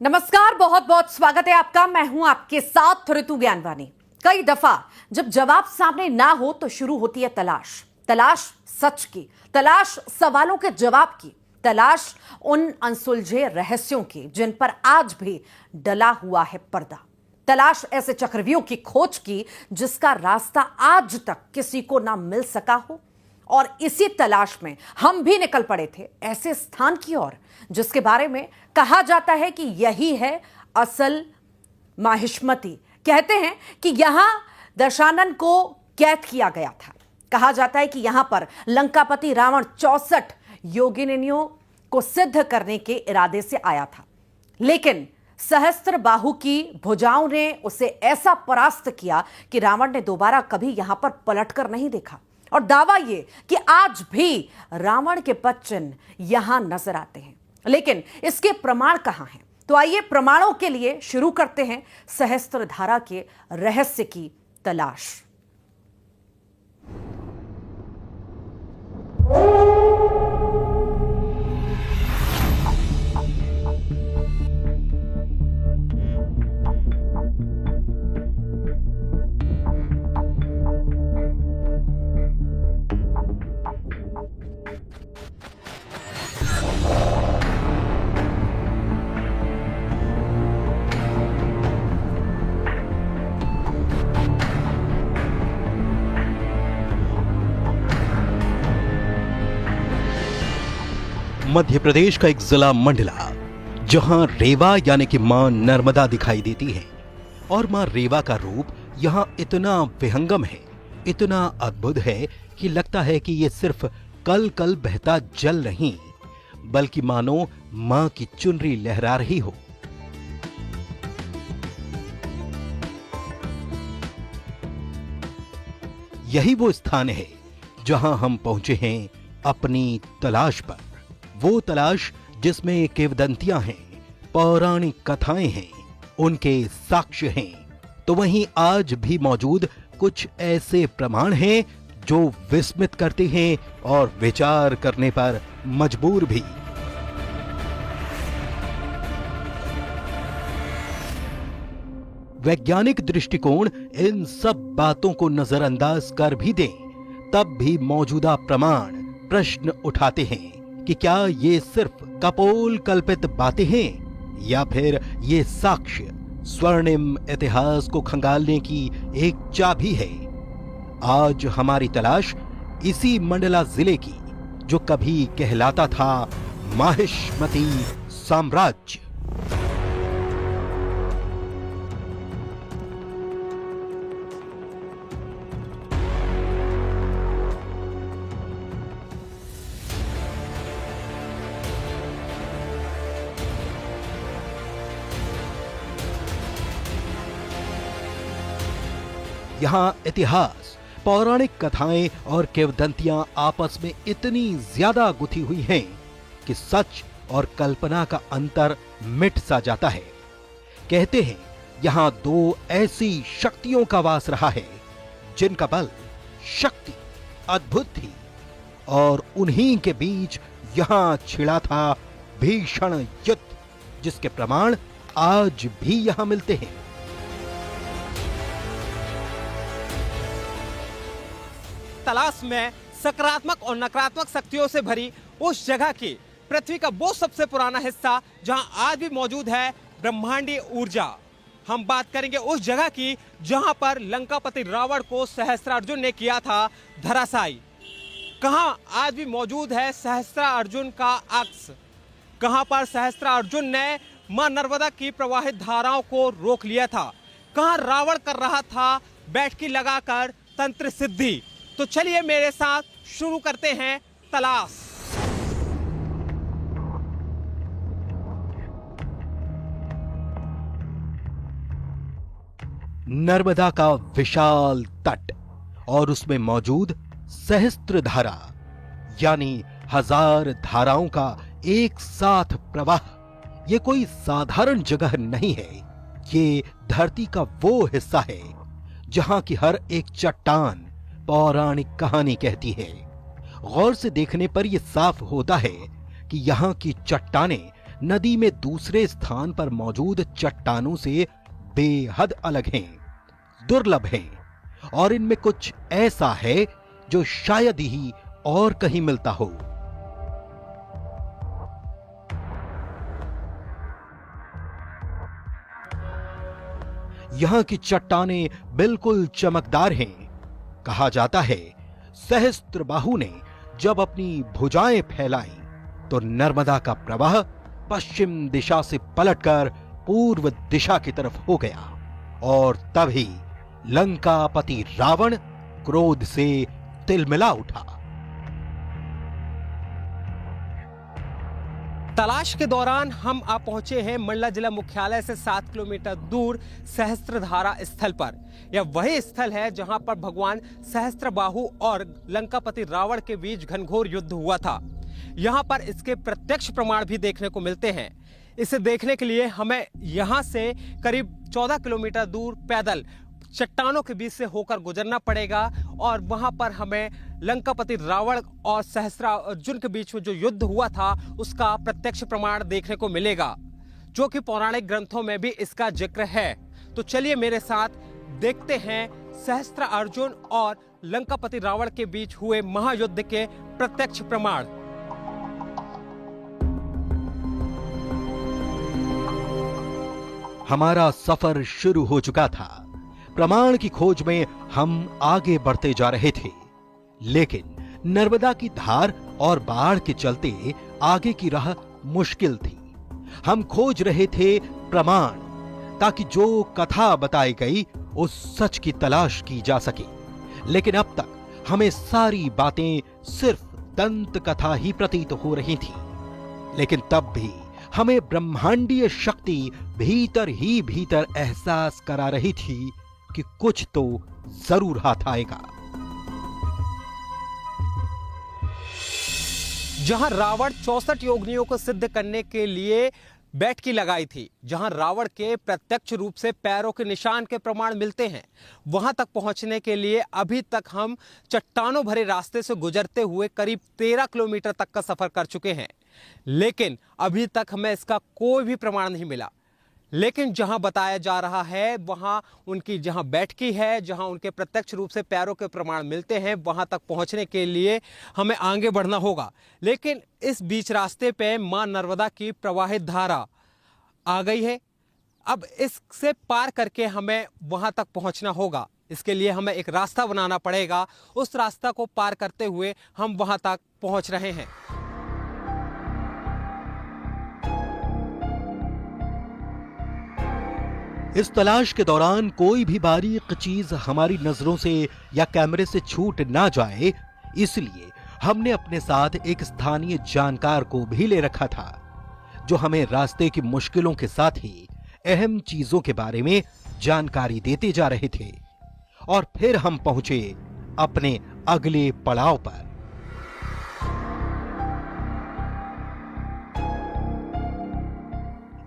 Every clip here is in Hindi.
नमस्कार, बहुत बहुत स्वागत है आपका। मैं हूं आपके साथ ऋतु ज्ञानवानी। कई दफा जब जवाब सामने ना हो तो शुरू होती है तलाश। तलाश सच की, तलाश सवालों के जवाब की, तलाश उन अनसुलझे रहस्यों की जिन पर आज भी डला हुआ है पर्दा। तलाश ऐसे चक्रव्यूह की खोज की जिसका रास्ता आज तक किसी को ना मिल सका हो। और इसी तलाश में हम भी निकल पड़े थे ऐसे स्थान की ओर जिसके बारे में कहा जाता है कि यही है असल माहिष्मती। कहते हैं कि यहां दशानन को कैद किया गया था। कहा जाता है कि यहां पर लंकापति रावण 64 योगिनियों को सिद्ध करने के इरादे से आया था, लेकिन सहस्त्र बाहु की भुजाओं ने उसे ऐसा परास्त किया कि रावण ने दोबारा कभी यहां पर पलटकर नहीं देखा। और दावा यह कि आज भी रावण के पद चिन्ह यहां नजर आते हैं, लेकिन इसके प्रमाण कहां हैं? तो आइए प्रमाणों के लिए शुरू करते हैं सहस्त्रधारा के रहस्य की तलाश। मध्य प्रदेश का एक जिला मंडला, जहां रेवा यानी कि मां नर्मदा दिखाई देती है। और मां रेवा का रूप यहां इतना विहंगम है, इतना अद्भुत है कि लगता है कि ये सिर्फ कल कल बहता जल नहीं, बल्कि मानो मां की चुनरी लहरा रही हो। यही वो स्थान है जहां हम पहुंचे हैं अपनी तलाश पर। वो तलाश जिसमें किंवदंतियां हैं, पौराणिक कथाएं हैं, उनके साक्ष्य हैं। तो वहीं आज भी मौजूद कुछ ऐसे प्रमाण हैं जो विस्मित करते हैं और विचार करने पर मजबूर भी। वैज्ञानिक दृष्टिकोण इन सब बातों को नजरअंदाज कर भी दें, तब भी मौजूदा प्रमाण प्रश्न उठाते हैं कि क्या ये सिर्फ कपोल कल्पित बातें हैं या फिर ये साक्ष्य स्वर्णिम इतिहास को खंगालने की एक चाबी है। आज हमारी तलाश इसी मंडला जिले की, जो कभी कहलाता था माहिष्मती साम्राज्य। यहां इतिहास, पौराणिक कथाएं और किंवदंतियां आपस में इतनी ज्यादा गुथी हुई हैं कि सच और कल्पना का अंतर मिट सा जाता है। कहते हैं यहां दो ऐसी शक्तियों का वास रहा है जिनका बल, शक्ति अद्भुत थी, और उन्हीं के बीच यहां छिड़ा था भीषण युद्ध, जिसके प्रमाण आज भी यहां मिलते हैं। तलाश में सकारात्मक और नकारात्मक शक्तियों से भरी उस जगह की पृथ्वी का वो सबसे पुराना हिस्सा जहां आज भी मौजूद है ब्रह्मांडीय ऊर्जा। हम बात करेंगे उस जगह की जहां पर लंकापति रावण को सहस्त्रार्जुन ने किया था धराशायी। कहां आज भी मौजूद है सहस्त्रार्जुन का अक्ष? कहां पर सहस्त्रार्जुन ने मां नर्मदा की प्रवाहित धाराओं को रोक लिया था? कहां रावण कर रहा था बैठकी लगाकर तंत्र सिद्धि? तो चलिए मेरे साथ शुरू करते हैं तलाश। नर्मदा का विशाल तट और उसमें मौजूद सहस्त्रधारा, यानी 1000 धाराओं का एक साथ प्रवाह, ये कोई साधारण जगह नहीं है। ये धरती का वो हिस्सा है जहां की हर एक चट्टान पौराणिक कहानी कहती है। गौर से देखने पर यह साफ होता है कि यहाँ की चट्टानें नदी में दूसरे स्थान पर मौजूद चट्टानों से बेहद अलग हैं, दुर्लभ हैं और इनमें कुछ ऐसा है जो शायद ही और कहीं मिलता हो। यहां की चट्टानें बिल्कुल चमकदार हैं। कहा जाता है सहस्त्रबाहु ने जब अपनी भुजाएं फैलाई तो नर्मदा का प्रवाह पश्चिम दिशा से पलटकर पूर्व दिशा की तरफ हो गया और तभी लंकापति रावण क्रोध से तिलमिला उठा। तलाश के दौरान हम आ पहुंचे हैं मंडला जिला मुख्यालय से 7 किलोमीटर दूर सहस्त्रधारा स्थल पर। यह वही स्थल है जहां पर भगवान सहस्त्रबाहु और लंकापति रावण के बीच घनघोर युद्ध हुआ था। यहां पर इसके प्रत्यक्ष प्रमाण भी देखने को मिलते हैं। इसे देखने के लिए हमें यहां से करीब 14 किलोमीटर दूर पैदल चट्टानों के बीच से होकर गुजरना पड़ेगा और वहां पर हमें लंकापति रावण और सहस्त्रार्जुन के बीच में जो युद्ध हुआ था उसका प्रत्यक्ष प्रमाण देखने को मिलेगा, जो कि पौराणिक ग्रंथों में भी इसका जिक्र है। तो चलिए मेरे साथ देखते हैं सहस्त्रार्जुन और लंकापति रावण के बीच हुए महायुद्ध के प्रत्यक्ष प्रमाण। हमारा सफर शुरू हो चुका था। प्रमाण की खोज में हम आगे बढ़ते जा रहे थे, लेकिन नर्मदा की धार और बाढ़ के चलते आगे की राह मुश्किल थी। हम खोज रहे थे प्रमाण, ताकि जो कथा बताई गई उस सच की तलाश की जा सके। लेकिन अब तक हमें सारी बातें सिर्फ दंत कथा ही प्रतीत हो रही थी। लेकिन तब भी हमें ब्रह्मांडीय शक्ति भीतर ही भीतर एहसास करा रही थी कि कुछ तो जरूर हाथ आएगा। जहां रावण 64 योगिनियों को सिद्ध करने के लिए बैठकी लगाई थी, जहां रावण के प्रत्यक्ष रूप से पैरों के निशान के प्रमाण मिलते हैं, वहां तक पहुंचने के लिए अभी तक हम चट्टानों भरे रास्ते से गुजरते हुए करीब 13 किलोमीटर तक का सफर कर चुके हैं, लेकिन अभी तक हमें इसका कोई भी प्रमाण नहीं मिला। लेकिन जहां बताया जा रहा है, वहां उनकी जहां बैठकी है, जहां उनके प्रत्यक्ष रूप से पैरों के प्रमाण मिलते हैं, वहां तक पहुंचने के लिए हमें आगे बढ़ना होगा। लेकिन इस बीच रास्ते पे मां नर्मदा की प्रवाहित धारा आ गई है। अब इससे पार करके हमें वहां तक पहुंचना होगा। इसके लिए हमें एक रास्ता बनाना पड़ेगा। उस रास्ता को पार करते हुए हम वहां तक पहुंच रहे हैं। इस तलाश के दौरान कोई भी बारीक चीज हमारी नजरों से या कैमरे से छूट ना जाए, इसलिए हमने अपने साथ एक स्थानीय जानकार को भी ले रखा था, जो हमें रास्ते की मुश्किलों के साथ ही अहम चीजों के बारे में जानकारी देते जा रहे थे। और फिर हम पहुंचे अपने अगले पड़ाव पर।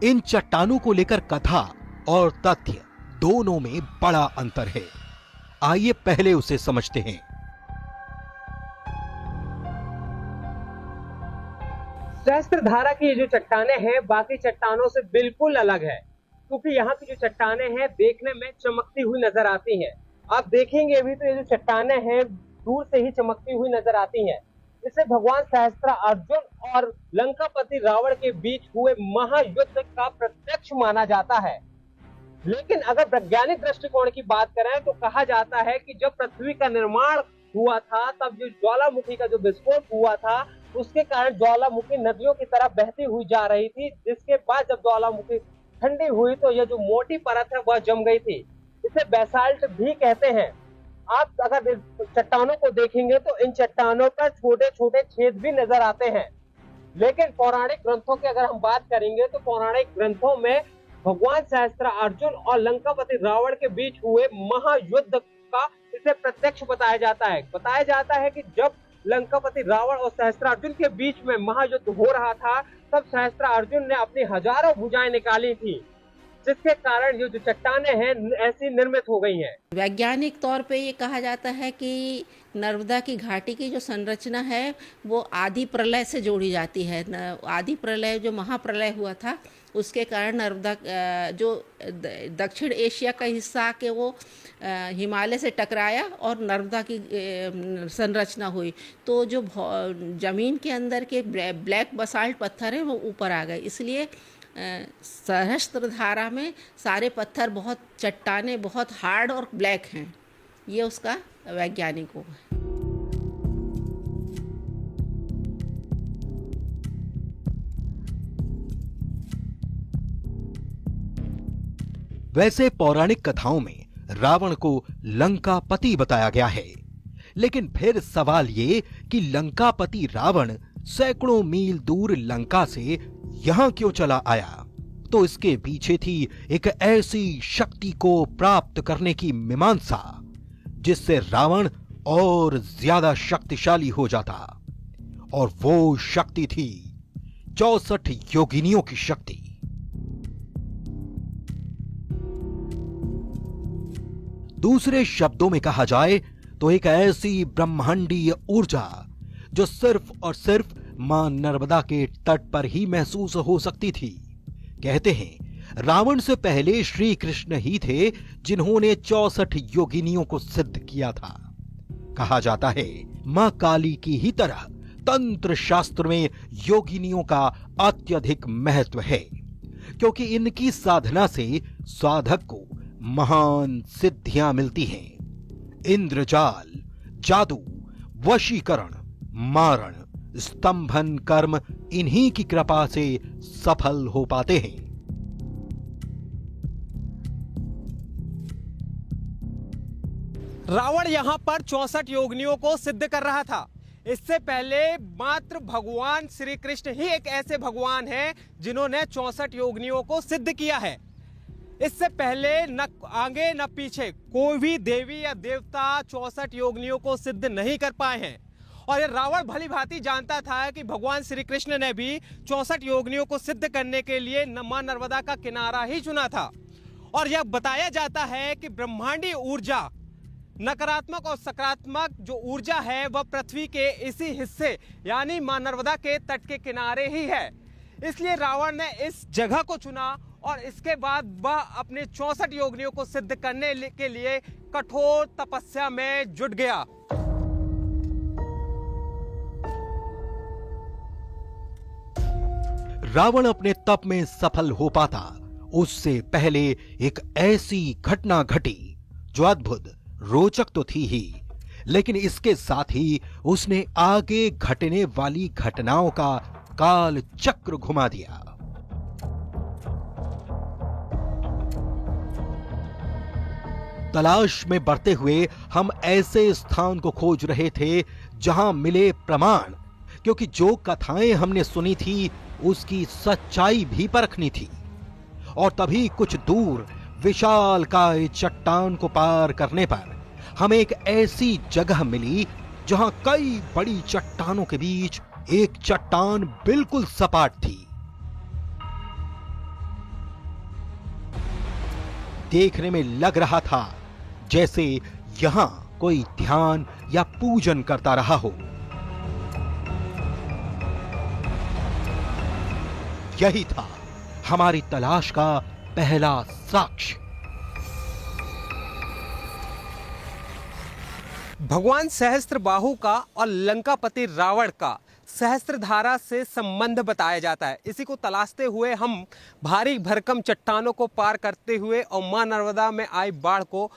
इन चट्टानों को लेकर कथा और तथ्य दोनों में बड़ा अंतर है। आइए पहले उसे समझते हैं। सहस्त्रधारा की ये जो चट्टानें हैं बाकी चट्टानों से बिल्कुल अलग है, क्योंकि यहाँ की जो चट्टानें हैं देखने में चमकती हुई नजर आती हैं। आप देखेंगे अभी तो ये जो चट्टानें हैं दूर से ही चमकती हुई नजर आती हैं। इसे भगवान सहस्त्रार्जुन और लंकापति रावण के बीच हुए महायुद्ध का प्रत्यक्ष माना जाता है। लेकिन अगर वैज्ञानिक दृष्टिकोण की बात करें तो कहा जाता है कि जब पृथ्वी का निर्माण हुआ था, तब जो ज्वालामुखी का जो विस्फोट हुआ था, उसके कारण ज्वालामुखी नदियों की तरह बहती हुई जा रही थी, जिसके बाद जब ज्वालामुखी ठंडी हुई तो यह जो मोटी परत है वह जम गई थी। इसे बेसाल्ट भी कहते हैं। आप अगर चट्टानों को देखेंगे तो इन चट्टानों पर छोटे छोटे छेद भी नजर आते हैं। लेकिन पौराणिक ग्रंथों की अगर हम बात करेंगे तो पौराणिक ग्रंथों में भगवान सहस्त्रार्जुन और लंकापति रावण के बीच हुए महायुद्ध का इसे प्रत्यक्ष बताया जाता है। बताया जाता है कि जब लंकापति रावण और सहस्त्रार्जुन के बीच में महायुद्ध हो रहा था, तब सहस्त्रार्जुन ने अपनी हजारों भुजाएं निकाली थी। जिसके कारण ये जो चट्टाने हैं ऐसी निर्मित हो गई हैं। वैज्ञानिक तौर पे ये कहा जाता है कि नर्मदा की घाटी की जो संरचना है वो आदि प्रलय से जोड़ी जाती है। आदि प्रलय जो महाप्रलय हुआ था उसके कारण नर्मदा जो दक्षिण एशिया का हिस्सा के वो हिमालय से टकराया और नर्मदा की संरचना हुई। तो जो ज़मीन के अंदर के ब्लैक बसाल्ट पत्थर हैं वो ऊपर आ गए, इसलिए सहस्त्रधारा में सारे पत्थर बहुत चट्टाने बहुत हार्ड और ब्लैक हैं। ये उसका वैज्ञानिक होगा। वैसे पौराणिक कथाओं में रावण को लंकापति बताया गया है, लेकिन फिर सवाल ये कि लंकापति रावण सैकड़ों मील दूर लंका से यहां क्यों चला आया? तो इसके पीछे थी एक ऐसी शक्ति को प्राप्त करने की मीमांसा जिससे रावण और ज्यादा शक्तिशाली हो जाता, और वो शक्ति थी 64 योगिनियों की शक्ति। दूसरे शब्दों में कहा जाए तो एक ऐसी ब्रह्मांडीय ऊर्जा जो सिर्फ और सिर्फ मां नर्मदा के तट पर ही महसूस हो सकती थी। कहते हैं रावण से पहले श्री कृष्ण ही थे जिन्होंने 64 योगिनियों को सिद्ध किया था। कहा जाता है मां काली की ही तरह तंत्र शास्त्र में योगिनियों का अत्यधिक महत्व है, क्योंकि इनकी साधना से साधक को महान सिद्धियां मिलती हैं। इंद्रजाल, जादू, वशीकरण, मारण, स्तंभन कर्म इन्हीं की कृपा से सफल हो पाते हैं। रावण यहाँ पर 64 योगिनियों को सिद्ध कर रहा था। इससे पहले मात्र भगवान श्री कृष्ण ही एक ऐसे भगवान हैं जिन्होंने 64 योगिनियों को सिद्ध किया है। इससे पहले न आगे न पीछे कोई भी देवी या देवता 64 योगिनियों को सिद्ध नहीं कर पाए हैं। और ये रावण भली भांति जानता था कि भगवान श्री कृष्ण ने भी 64 योगिनियों को सिद्ध करने के लिए मां नर्मदा का किनारा ही चुना था। और यह बताया जाता है कि ब्रह्मांडीय ऊर्जा, नकारात्मक और सकारात्मक जो ऊर्जा है वह पृथ्वी के इसी हिस्से यानी मां नर्मदा के तट के किनारे ही है। इसलिए रावण ने इस जगह को चुना और इसके बाद वह अपने 64 योगिनियों को सिद्ध करने के लिए कठोर तपस्या में जुट गया। रावण अपने तप में सफल हो पाता उससे पहले एक ऐसी घटना घटी जो अद्भुत, रोचक तो थी ही, लेकिन इसके साथ ही उसने आगे घटने वाली घटनाओं का काल चक्र घुमा दिया। तलाश में बढ़ते हुए हम ऐसे स्थान को खोज रहे थे जहां मिले प्रमाण, क्योंकि जो कथाएं हमने सुनी थी उसकी सच्चाई भी परखनी थी। और तभी कुछ दूर विशालकाय चट्टान को पार करने पर हमें एक ऐसी जगह मिली जहां कई बड़ी चट्टानों के बीच एक चट्टान बिल्कुल सपाट थी। देखने में लग रहा था जैसे यहां कोई ध्यान या पूजन करता रहा हो। यही था हमारी तलाश का पहला साक्ष्य। भगवान सहस्त्रबाहु का और लंकापति रावण का सहस्त्रधारा से संबंध बताया जाता है। इसी को तलाशते हुए हम भारी भरकम चट्टानों को पार करते हुए और मां नर्मदा में आई बाढ़ को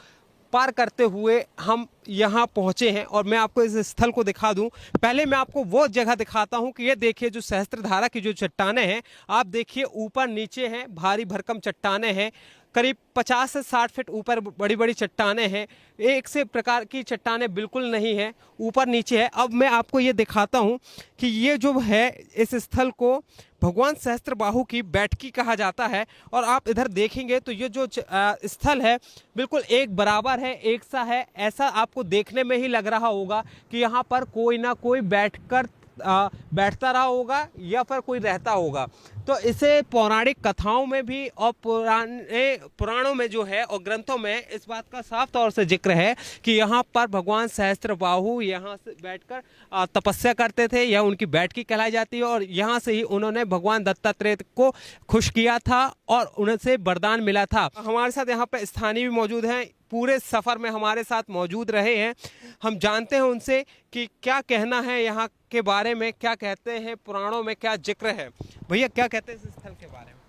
पार करते हुए हम यहाँ पहुँचे हैं। और मैं आपको इस स्थल को दिखा दूं, पहले मैं आपको वो जगह दिखाता हूँ कि ये देखिए जो सहस्त्रधारा की जो चट्टानें हैं, आप देखिए ऊपर नीचे हैं, भारी भरकम चट्टानें हैं, करीब 50 से 60 फीट ऊपर बड़ी बड़ी चट्टानें हैं। एक से प्रकार की चट्टानें बिल्कुल नहीं है, ऊपर नीचे है। अब मैं आपको ये दिखाता हूँ कि ये जो है इस स्थल को भगवान सहस्त्रबाहु की बैठकी कहा जाता है। और आप इधर देखेंगे तो ये जो स्थल है बिल्कुल एक बराबर है, एक सा है। ऐसा आपको देखने में ही लग रहा होगा कि यहाँ पर कोई ना कोई बैठकर बैठता रहा होगा या फिर कोई रहता होगा। तो इसे पौराणिक कथाओं में भी और पुराणों में जो है और ग्रंथों में इस बात का साफ तौर से जिक्र है कि यहाँ पर भगवान सहस्त्रबाहु यहाँ से बैठकर तपस्या करते थे, यह उनकी बैठकी कहलाई जाती है और यहाँ से ही उन्होंने भगवान दत्तात्रेय को खुश किया था और उनसे वरदान मिला था। हमारे साथ यहाँ पर स्थानीय भी मौजूद हैं, पूरे सफ़र में हमारे साथ मौजूद रहे हैं। हम जानते हैं उनसे कि क्या कहना है यहाँ के बारे में, क्या कहते हैं पुराणों में, क्या जिक्र है। भैया क्या कहते हैं इस स्थल के बारे में?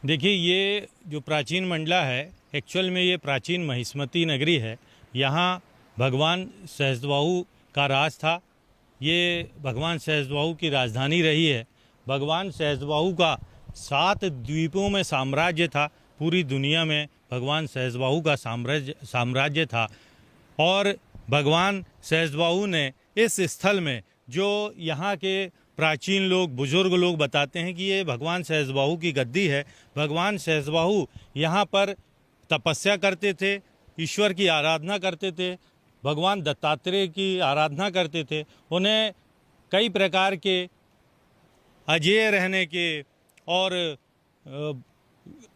देखिए, ये जो प्राचीन मंडला है, एक्चुअल में ये प्राचीन महिष्मती नगरी है। यहाँ भगवान सहस्त्रबाहु का राज था। ये भगवान सहस्त्रबाहु की राजधानी रही है। भगवान सहस्त्रबाहु का 7 द्वीपों में साम्राज्य था। पूरी दुनिया में भगवान सहस्त्रबाहु का साम्राज्य था और भगवान सहस्त्रबाहु ने इस स्थल में, जो यहाँ के प्राचीन लोग, बुजुर्ग लोग बताते हैं कि ये भगवान सहस्त्रबाहु की गद्दी है। भगवान सहस्त्रबाहु यहाँ पर तपस्या करते थे, ईश्वर की आराधना करते थे, भगवान दत्तात्रेय की आराधना करते थे। उन्हें कई प्रकार के अजेय रहने के और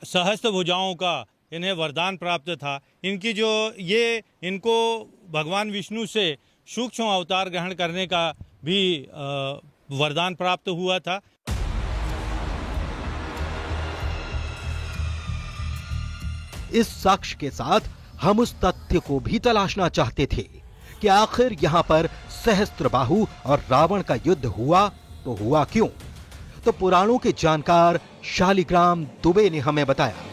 सहस्त्र भुजाओं का इन्हें वरदान प्राप्त था। इनकी जो ये इनको भगवान विष्णु से सूक्ष्म अवतार ग्रहण करने का भी वरदान प्राप्त हुआ था। इस साक्ष्य के साथ हम उस तथ्य को भी तलाशना चाहते थे कि आखिर यहां पर सहस्त्रबाहु और रावण का युद्ध हुआ तो हुआ क्यों। तो पुराणों के जानकार शालिग्राम दुबे ने हमें बताया।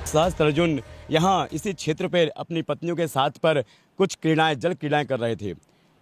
सहस्त्र अर्जुन यहाँ इसी क्षेत्र पर अपनी पत्नियों के साथ पर कुछ क्रीड़ाएं, जल क्रीड़ाएं कर रहे थे।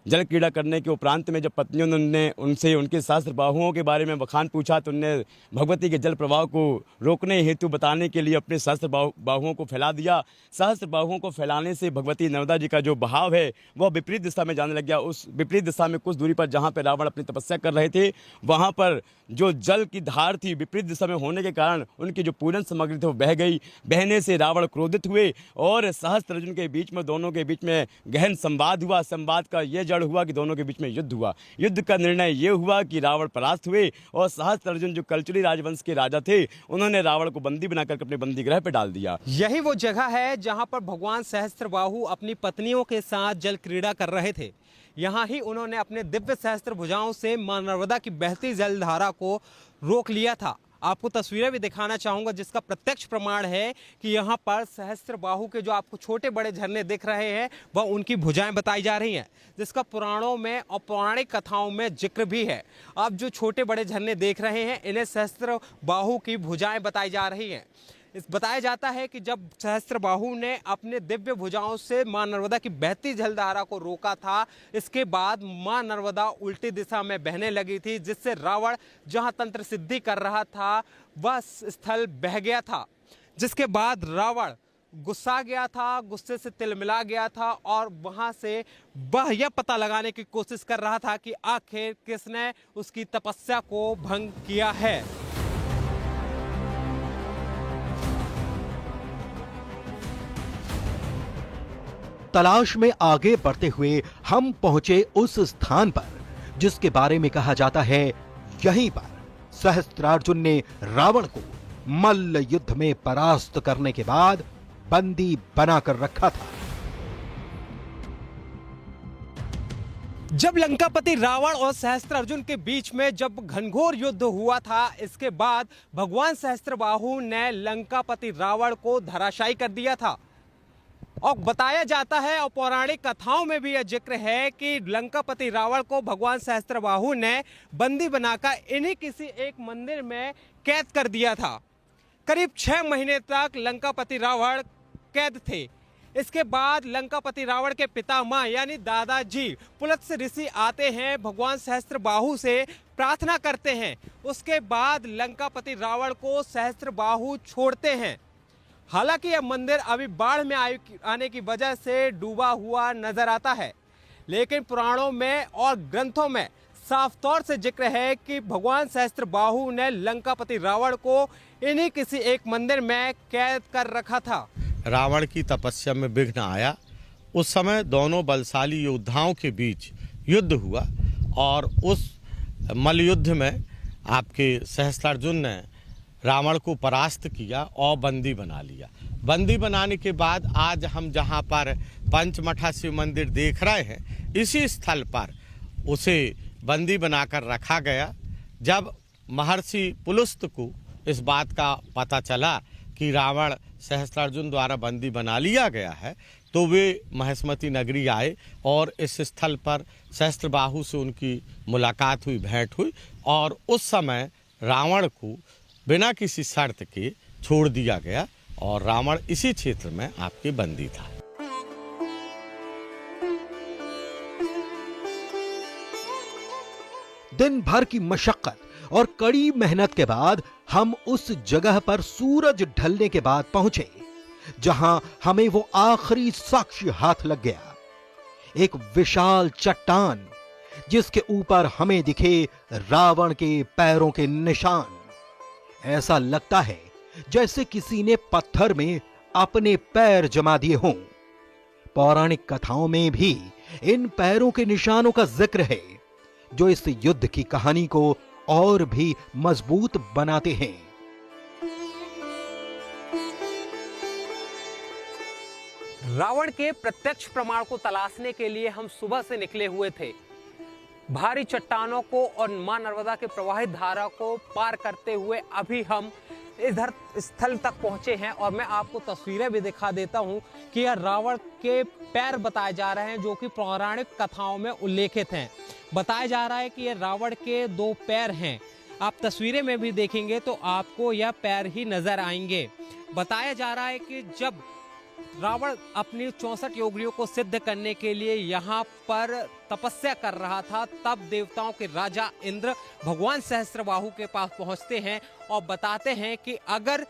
जल क्रीड़ा करने के उपरांत में जब पत्नियों ने उनसे उनके सहस्त्र बाहुओं के बारे में बखान पूछा तो उनने भगवती के जल प्रवाह को रोकने हेतु बताने के लिए अपने सहस्त्र बाहुओं को फैला दिया। सहस्त्र बाहुओं को फैलाने से भगवती नर्मदा जी का जो बहाव है वह विपरीत दिशा में जाने लग गया। उस विपरीत दिशा में कुछ दूरी पर जहाँ पर रावण अपनी तपस्या कर रहे थे, वहाँ पर जो जल की धार थी विपरीत दिशा में होने के कारण उनकी जो पूजन सामग्री थी वो बह गई। बहने से रावण क्रोधित हुए और सहस्त्र अर्जुन के बीच में, दोनों के बीच में गहन संवाद हुआ। संवाद का यह जड़ हुआ कि दोनों के बीच में युद्ध हुआ। युद्ध का निर्णय यह हुआ कि रावण परास्त हुए और सहस्त्र अर्जुन जो कलचुरी राजवंश के राजा थे उन्होंने रावण को बंदी बनाकर अपने बंदी गृह पर डाल दिया। यही वो जगह है जहां पर भगवान सहस्त्रबाहु अपनी पत्नियों के साथ जल क्रीड़ा कर रहे थे। यहाँ ही उन्होंने अपने दिव्य सहस्त्र भुजाओं से मां नर्मदा की बहती जलधारा को रोक लिया था। आपको तस्वीरें भी दिखाना चाहूंगा जिसका प्रत्यक्ष प्रमाण है कि यहाँ पर सहस्त्रबाहु के जो आपको छोटे बड़े झरने दिख रहे हैं वह उनकी भुजाएं बताई जा रही हैं, जिसका पुराणों में और पौराणिक कथाओं में जिक्र भी है। आप जो छोटे बड़े झरने देख रहे हैं इन्हें सहस्त्रबाहु की भुजाएं बताई जा रही हैं। बताया जाता है कि जब सहस्त्रबाहु ने अपने दिव्य भुजाओं से मां नर्मदा की बहती जलधारा को रोका था, इसके बाद मां नर्मदा उल्टी दिशा में बहने लगी थी, जिससे रावण जहां तंत्र सिद्धि कर रहा था वह स्थल बह गया था। जिसके बाद रावण गुस्सा गया था, गुस्से से तिलमिला गया था और वहां से वह यह पता लगाने की कोशिश कर रहा था कि आखिर किसने उसकी तपस्या को भंग किया है। तलाश में आगे बढ़ते हुए हम पहुंचे उस स्थान पर जिसके बारे में कहा जाता है यहीं पर सहस्त्रार्जुन ने रावण को मल्ल युद्ध में परास्त करने के बाद बंदी बनाकर रखा था। जब लंकापति रावण और सहस्त्रार्जुन के बीच में जब घनघोर युद्ध हुआ था, इसके बाद भगवान सहस्त्रबाहु ने लंकापति रावण को धराशायी कर दिया था। और बताया जाता है और पौराणिक कथाओं में भी यह जिक्र है कि लंकापति रावण को भगवान सहस्त्रबाहु ने बंदी बनाकर इन्हीं किसी एक मंदिर में कैद कर दिया था। करीब 6 महीने तक लंकापति रावण कैद थे। इसके बाद लंकापति रावण के पितामह यानी दादाजी पुलत्स्य ऋषि आते हैं, भगवान सहस्त्रबाहु से प्रार्थना करते हैं। उसके बाद लंकापति रावण को सहस्त्रबाहु छोड़ते हैं। हालांकि यह मंदिर अभी बाढ़ में आने की वजह से डूबा हुआ नजर आता है, लेकिन पुराणों में और ग्रंथों में साफ तौर से जिक्र है कि भगवान सहस्त्रबाहु ने लंकापति रावण को इन्हीं किसी एक मंदिर में कैद कर रखा था। रावण की तपस्या में विघ्न आया, उस समय दोनों बलशाली योद्धाओं के बीच युद्ध हुआ और उस मल्ल युद्ध में आपके सहस्त्रार्जुन ने रावण को परास्त किया और बंदी बना लिया। बंदी बनाने के बाद आज हम जहाँ पर पंचमठा शिव मंदिर देख रहे हैं, इसी स्थल पर उसे बंदी बनाकर रखा गया। जब महर्षि पुलुस्त को इस बात का पता चला कि रावण सहस्त्रार्जुन द्वारा बंदी बना लिया गया है, तो वे महिष्मती नगरी आए और इस स्थल पर सहस्त्रबाहु से उनकी मुलाकात हुई, भेंट हुई और उस समय रावण को बिना किसी शर्त के छोड़ दिया गया और रावण इसी क्षेत्र में आपके बंदी था। दिन भर की मशक्कत और कड़ी मेहनत के बाद हम उस जगह पर सूरज ढलने के बाद पहुंचे जहां हमें वो आखिरी साक्ष्य हाथ लग गया। एक विशाल चट्टान जिसके ऊपर हमें दिखे रावण के पैरों के निशान। ऐसा लगता है जैसे किसी ने पत्थर में अपने पैर जमा दिए हों। पौराणिक कथाओं में भी इन पैरों के निशानों का जिक्र है, जो इस युद्ध की कहानी को और भी मजबूत बनाते हैं। रावण के प्रत्यक्ष प्रमाण को तलाशने के लिए हम सुबह से निकले हुए थे। भारी चट्टानों को और मां नर्मदा के प्रवाहित धारा को पार करते हुए अभी हम इधर स्थल तक पहुंचे हैं और मैं आपको तस्वीरें भी दिखा देता हूं कि यह रावण के पैर बताए जा रहे हैं, जो कि पौराणिक कथाओं में उल्लेखित हैं। बताया जा रहा है कि यह रावण के 2 पैर हैं। आप तस्वीरें में भी देखेंगे तो आपको यह पैर ही नजर आएंगे। बताया जा रहा है कि जब रावण अपनी 64 योगियों को सिद्ध करने के लिए यहाँ पर तपस्या कर रहा था, तब देवताओं के राजा इंद्र भगवान सहस्त्रबाहु के पास पहुँचते हैं और बताते हैं कि अगर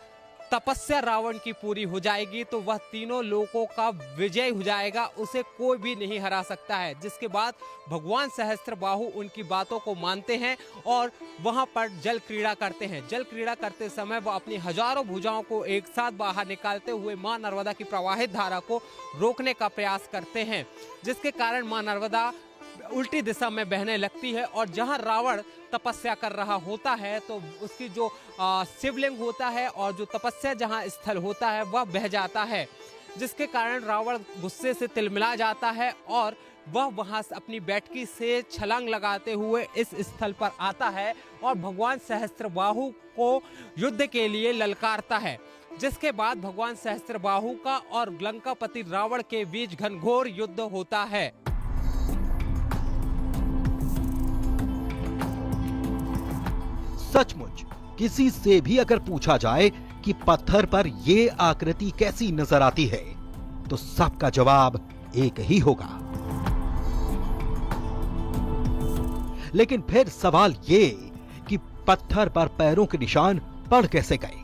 तपस्या रावण की पूरी हो जाएगी तो वह तीनों लोकों का विजय हो जाएगा, उसे कोई भी नहीं हरा सकता है। जिसके बाद भगवान सहस्त्रबाहु उनकी बातों को मानते हैं और वहां पर जल क्रीड़ा करते हैं। जल क्रीड़ा करते समय वह अपनी हजारों भुजाओं को एक साथ बाहर निकालते हुए मां नर्मदा की प्रवाहित धारा को रोकने का प्रयास करते हैं, जिसके कारण मां नर्मदा उल्टी दिशा में बहने लगती है और जहां रावण तपस्या कर रहा होता है तो उसकी जो शिवलिंग होता है और जो तपस्या जहां स्थल होता है वह बह जाता है, जिसके कारण रावण गुस्से से तिलमिला जाता है और वह वहां से अपनी बैठकी से छलांग लगाते हुए इस स्थल पर आता है और भगवान सहस्त्रबाहु को युद्ध के लिए ललकारता है। जिसके बाद भगवान सहस्त्रबाहु का और लंकापति रावण के बीच घनघोर युद्ध होता है। सचमुच किसी से भी अगर पूछा जाए कि पत्थर पर यह आकृति कैसी नजर आती है, तो सबका जवाब एक ही होगा। लेकिन फिर सवाल ये कि पत्थर पर पैरों के निशान पड़ कैसे गए,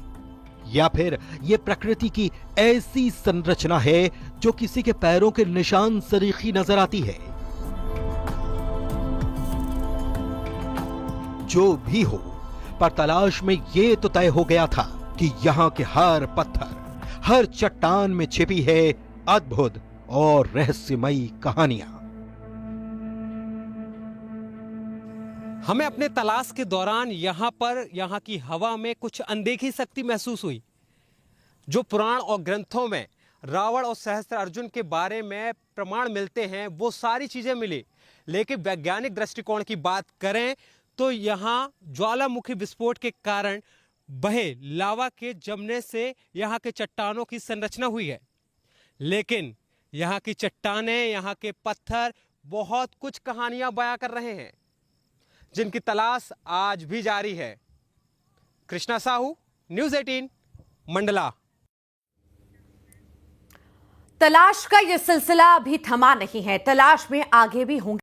या फिर यह प्रकृति की ऐसी संरचना है जो किसी के पैरों के निशान सरीखी नजर आती है। जो भी हो, पर तलाश में यह तो तय हो गया था कि यहां के हर पत्थर, हर चट्टान में छिपी है अद्भुत और रहस्यमयी कहानियां। हमें अपने तलाश के दौरान यहाँ की हवा में कुछ अनदेखी शक्ति महसूस हुई। जो पुराण और ग्रंथों में रावण और सहस्त्रार्जुन के बारे में प्रमाण मिलते हैं वो सारी चीजें मिली, लेकिन वैज्ञानिक दृष्टिकोण की बात करें तो यहाँ ज्वालामुखी विस्फोट के कारण बहे लावा के जमने से यहाँ के चट्टानों की संरचना हुई है। लेकिन यहाँ की चट्टानें, यहाँ के पत्थर बहुत कुछ कहानियां बयां कर रहे हैं, जिनकी तलाश आज भी जारी है। कृष्णा साहू, न्यूज़ 18, मंडला। तलाश का यह सिलसिला अभी थमा नहीं है, तलाश में आगे भी होंगे।